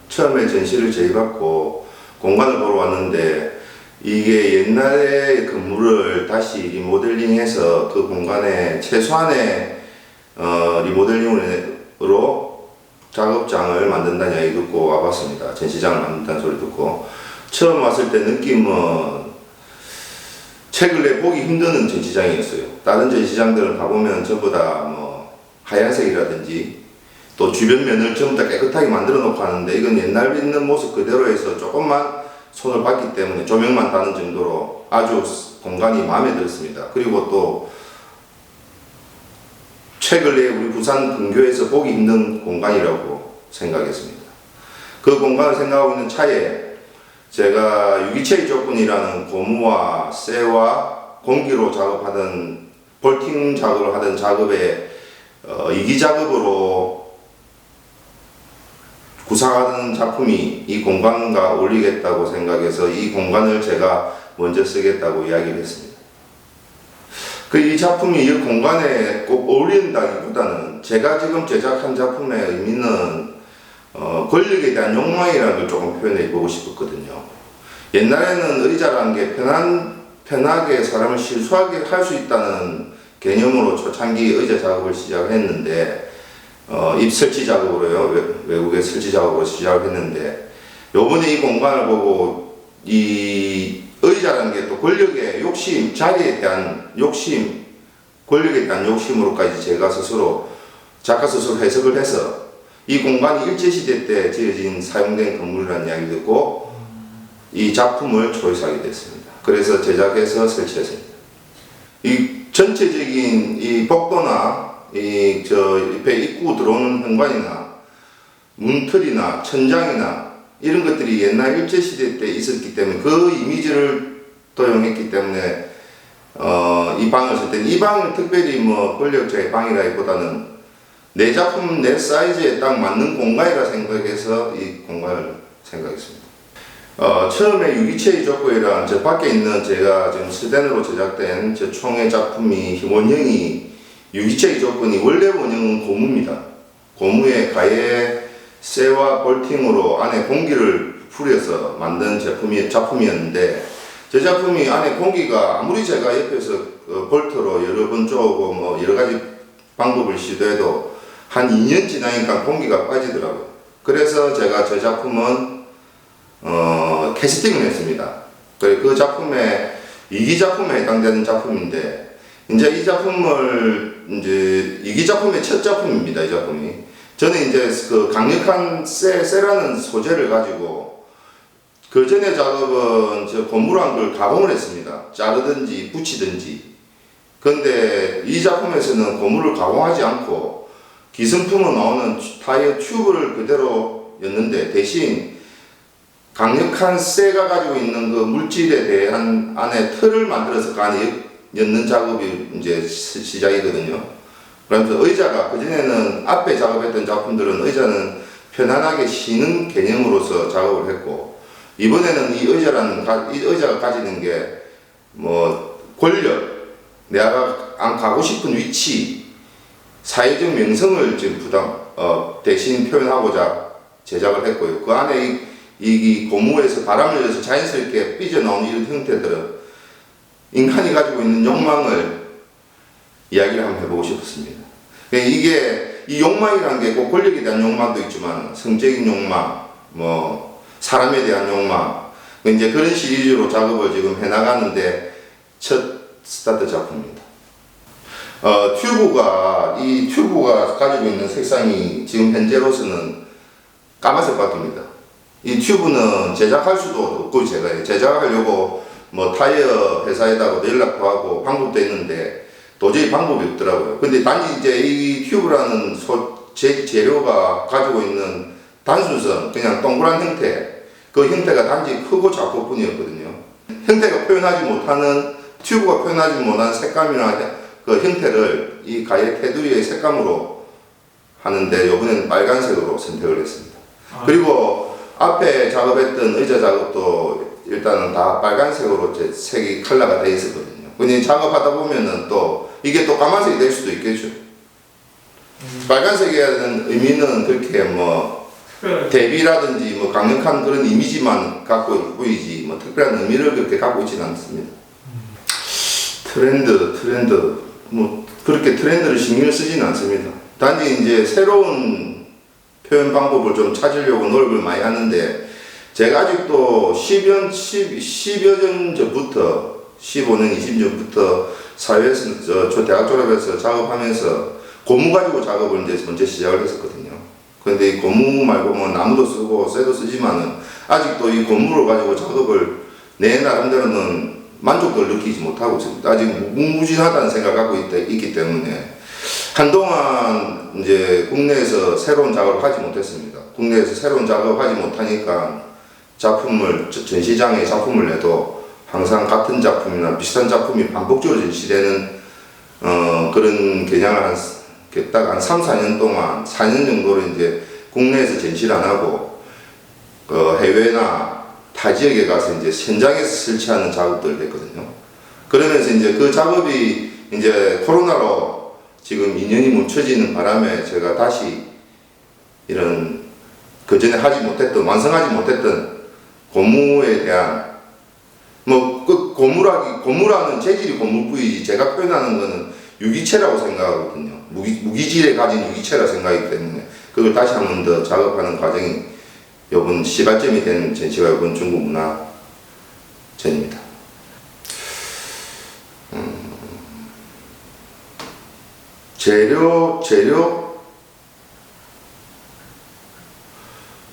처음에 전시를 제의받고 공간을 보러 왔는데 이게 옛날의 건물을 다시 리모델링해서 그 공간에 최소한의 리모델링으로 작업장을 만든다는 이야기 듣고 와봤습니다. 전시장을 만든다는 소리 듣고 처음 왔을 때 느낌은 최근에 보기 힘든 전시장이었어요. 다른 전시장들을 가보면 전부 다 뭐 하얀색이라든지 또 주변면을 전부 다 깨끗하게 만들어 놓고 하는데 이건 옛날 있는 모습 그대로 해서 조금만 손을 봤기 때문에 조명만 따는 정도로 아주 공간이 마음에 들었습니다. 그리고 또 최근에 우리 부산 근교에서 보기 힘든 공간이라고 생각했습니다. 그 공간을 생각하고 있는 차에 제가 유기체의 조건이라는 고무와 쇠와 공기로 작업하던 볼팅 작업을 하던 작업에 이기 작업으로 구상하던 작품이 이 공간과 어울리겠다고 생각해서 이 공간을 제가 먼저 쓰겠다고 이야기를 했습니다. 이 작품이 이 공간에 꼭 어울린다기보다는 제가 지금 제작한 작품의 의미는 권력에 대한 욕망이라는 걸 조금 표현해 보고 싶었거든요. 옛날에는 의자라는 게 편하게 사람을 실수하게 할 수 있다는 개념으로 초창기 의자 작업을 시작했는데 입 설치 작업으로요. 외국의 설치 작업으로 시작을 했는데 요번에 이 공간을 보고 이 의자라는 게 또 권력의 욕심, 자리에 대한 욕심, 권력에 대한 욕심으로까지 제가 스스로 작가 스스로 해석을 해서 이 공간이 일제시대 때 지어진 사용된 건물이라는 이야기 듣고 이 작품을 초이스하게 됐습니다. 그래서 제작해서 설치했습니다. 이 전체적인 이 복도나 옆에 입구 들어오는 현관이나 문틀이나 천장이나 이런 것들이 옛날 일제시대 때 있었기 때문에 그 이미지를 도용했기 때문에 이 방을 쓸 때는 이 방을 특별히 뭐 권력자의 방이라기보다는 내 작품 내 사이즈에 딱 맞는 공간이라 생각해서 이 공간을 생각했습니다. 처음에 유기체의 조건이란 저 밖에 있는 제가 지금 스텐으로 제작된 저 총의 작품이 원형이 유기체의 조건이 원래 원형은 고무입니다. 고무에 가에 쇠와 볼팅으로 안에 공기를 풀여서 만든 작품이었는데 저 작품이 안에 공기가 아무리 제가 옆에서 볼트로 여러 번 쪼고 뭐 여러 가지 방법을 시도해도 한 2년 지나니까 공기가 빠지더라고요. 그래서 제가 저 작품은 캐스팅을 했습니다. 그 작품에 이기 작품에 해당되는 작품인데 이제 이 작품을 이기 작품의 첫 작품입니다. 이 작품이 저는 이제 그 강력한 쇠라는 소재를 가지고 그 전에 작업은 저 고무란 걸 가공을 했습니다. 자르든지 붙이든지. 그런데 이 작품에서는 고무를 가공하지 않고 기성품으로 나오는 타이어 튜브를 그대로 였는데 대신 강력한 쇠가 가지고 있는 그 물질에 대한 안에 틀을 만들어서 그 안에 엮는 작업이 이제 시작이거든요. 그래서 의자가 그전에는 앞에 작업했던 작품들은 의자는 편안하게 쉬는 개념으로서 작업을 했고 이번에는 이 의자가 가지는 게 뭐 권력, 내가 안 가고 싶은 위치, 사회적 명성을 지금 대신 표현하고자 제작을 했고요. 그 안에 이 고무에서 바람을 내서 자연스럽게 삐져나오는 이런 형태들은 인간이 가지고 있는 욕망을 이야기를 한번 해보고 싶었습니다. 이게 이 욕망이라는 게 꼭 권력에 대한 욕망도 있지만 성적인 욕망, 뭐 사람에 대한 욕망, 이제 그런 시리즈로 작업을 지금 해나가는데 첫 스타트 작품입니다. 이 튜브가 가지고 있는 색상이 지금 현재로서는 까만색 바뀝니다. 이 튜브는 제작할 수도 없고 제가 제작하려고 뭐 타이어 회사에다가 연락도 하고 방법도 했는데 도저히 방법이 없더라고요. 근데 단지 이제 이 튜브라는 재료가 가지고 있는 단순성, 그냥 동그란 형태, 그 형태가 단지 크고 작고 뿐이었거든요. 형태가 표현하지 못하는, 튜브가 표현하지 못한 색감이나 그 형태를 이 가해 테두리의 색감으로 하는데 이번에는 빨간색으로 선택을 했습니다. 그리고 앞에 작업했던 의자 작업도 일단은 다 빨간색으로 제 색이 컬러가 되어 있었거든요. 근데 작업하다 보면은 또 이게 또 까만색이 될 수도 있겠죠. 빨간색이어야 되는 의미는 그렇게 뭐 대비라든지 뭐 강력한 그런 이미지만 갖고 보이지 뭐 특별한 의미를 그렇게 갖고 있지는 않습니다. 트렌드 뭐 그렇게 트렌드를 신경을 쓰지는 않습니다. 단지 이제 새로운 표현 방법을 좀 찾으려고 노력을 많이 하는데 제가 아직도 10여 년 전부터 15년, 20년 전부터 사회에서 저 대학 졸업해서 작업하면서 고무 가지고 작업을 이제 먼저 시작을 했었거든요. 그런데 이 고무 말고 뭐 나무도 쓰고 쇠도 쓰지만은 아직도 이 고무를 가지고 작업을 내 나름대로는 만족도를 느끼지 못하고 있습니다. 아직 무궁무진하다는 생각을 갖고 있기 때문에 한동안 이제 국내에서 새로운 작업을 하지 못했습니다. 국내에서 새로운 작업을 하지 못하니까 작품을 전시장에 작품을 내도 항상 같은 작품이나 비슷한 작품이 반복적으로 전시되는 그런 겨냥을 딱 한 3, 4년 동안 4년 정도를 이제 국내에서 전시를 안 하고 해외나 타 지역에 가서 이제 현장에서 설치하는 작업들을 했거든요. 그러면서 이제 그 작업이 이제 코로나로 지금 2년이 멈춰지는 바람에 제가 다시 이런 그전에 완성하지 못했던 고무에 대한 그 고무라는 재질이 고무 부위지 제가 표현하는 거는 유기체라고 생각하거든요. 무기질에 가진 유기체라 생각하기 때문에 그걸 다시 한 번 더 작업하는 과정이 이번 시발점이 된 전시가 이번 중국 문화전입니다. 재료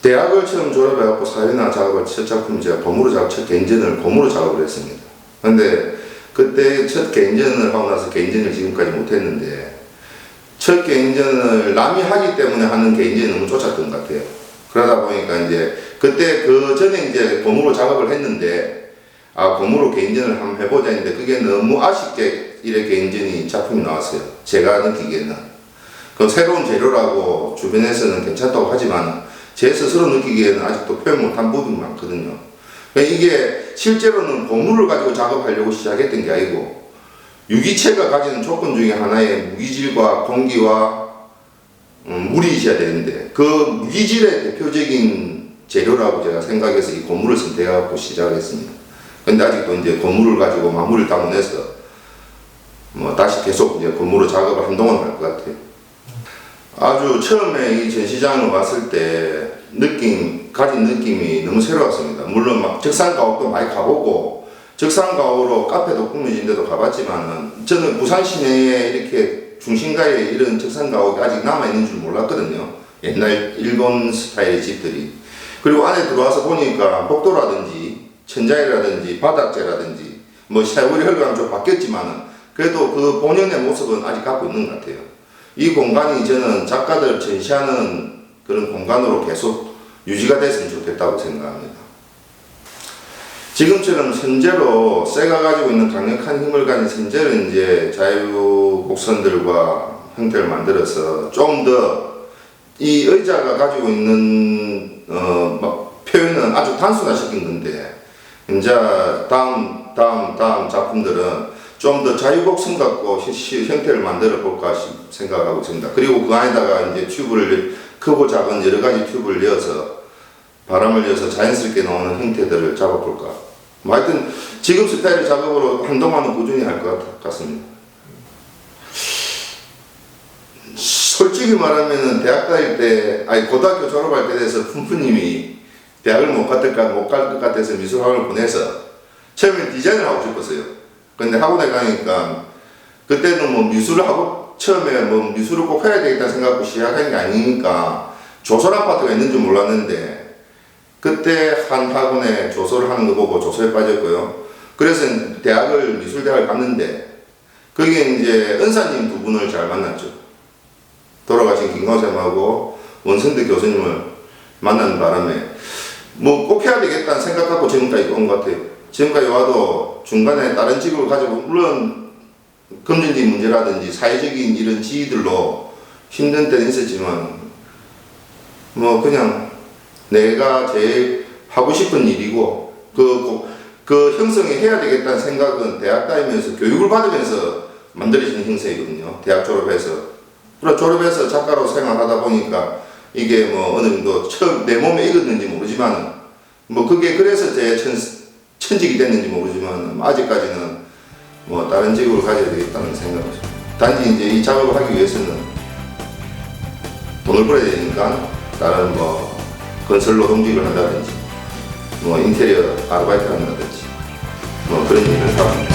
대학을 처음 졸업해갖고 사회나 작업을 첫 작품 제가 첫 개인전을 고무로 작업을 했습니다. 근데 그때 첫 개인전을 하고 나서 개인전을 지금까지 못했는데 첫 개인전을 남이 하기 때문에 하는 개인전이 너무 쫓았던 것 같아요. 그러다 보니까 이제 그때 그 전에 이제 고무로 작업을 했는데 고무로 개인전을 한번 해보자 했는데 그게 너무 아쉽게 이래 개인전이 작품이 나왔어요. 제가 느끼기에는. 그 새로운 재료라고 주변에서는 괜찮다고 하지만 제 스스로 느끼기에는 아직도 표현 못한 부분이 많거든요. 그러니까 이게 실제로는 고무를 가지고 작업하려고 시작했던 게 아니고 유기체가 가지는 조건 중에 하나의 무기질과 공기와 물이 있어야 되는데 그 무기질의 대표적인 재료라고 제가 생각해서 이 고무를 선택하고 시작을 했습니다. 근데 아직도 이제 고무를 가지고 마무리를 담아내서 다시 계속 이제 고무로 작업을 한동안 할 것 같아요. 아주 처음에 이 전시장을 왔을 때 가진 느낌이 너무 새로웠습니다. 물론 막 적산가옥도 많이 가보고 적산가옥으로 카페도 꾸며진 데도 가봤지만은 저는 부산 시내에 이렇게 중심가에 이런 적산가옥이 아직 남아있는 줄 몰랐거든요. 옛날 일본 스타일의 집들이. 그리고 안에 들어와서 보니까 복도라든지 천장이라든지 바닥재라든지 세월이 흘러가면 좀 바뀌었지만은 그래도 그 본연의 모습은 아직 갖고 있는 것 같아요. 이 공간이 저는 작가들 전시하는 그런 공간으로 계속 유지가 됐으면 좋겠다고 생각합니다. 지금처럼 선재로 쇠가 가지고 있는 강력한 힘을 가진 선재를 이제 자유곡선들과 형태를 만들어서 좀 더 이 의자가 가지고 있는 표현은 아주 단순화시킨 건데 이제 다음 작품들은 좀 더 자유곡선 갖고 형태를 만들어 볼까 생각하고 있습니다. 그리고 그 안에다가 이제 튜브를 크고 작은 여러 가지 튜브를 넣어서 바람을 넣어서 자연스럽게 나오는 형태들을 잡아볼까. 하여튼 지금 스타일의 작업으로 한동안은 꾸준히 할 것 같습니다. 솔직히 말하면은 대학 다닐 때, 고등학교 졸업할 때 돼서 푼푼님이 대학을 못 갈 것 같아서 미술학원을 보내서 처음에 디자인을 하고 싶었어요. 근데 학원에 가니까 그때는 미술을 하고 처음에 미술을 꼭 해야 되겠다는 생각하고 시작한 게 아니니까 조설 아파트가 있는 줄 몰랐는데 그때 한 학원에 조설을 하는 거 보고 조설에 빠졌고요. 그래서 미술대학을 갔는데 거기에 이제 은사님 두 분을 잘 만났죠. 돌아가신 김광쌤하고 원선대 교수님을 만나는 바람에 꼭 해야 되겠다는 생각 갖고 지금까지 온 것 같아요. 지금까지 와도 중간에 다른 직업을 가지고 물론 금전적인 문제라든지 사회적인 이런 지위들로 힘든 때는 있었지만 그냥 내가 제일 하고 싶은 일이고 그 형성이 해야 되겠다는 생각은 대학 다니면서 교육을 받으면서 만들어지는 형성이거든요. 대학 졸업해서 그러나 졸업해서 작가로 생활하다 보니까 이게 뭐 어느 정도 처음 내 몸에 익었는지 모르지만 뭐 그게 그래서 제 천직이 됐는지 모르지만 아직까지는 뭐 다른 직업을 가져야 되겠다는 생각을 합니다. 단지 이제 이 작업을 하기 위해서는 돈을 벌어야 되니까 다른 뭐 건설 노동직을 한다든지 뭐 인테리어 아르바이트 한다든지 뭐 그런 일을 하고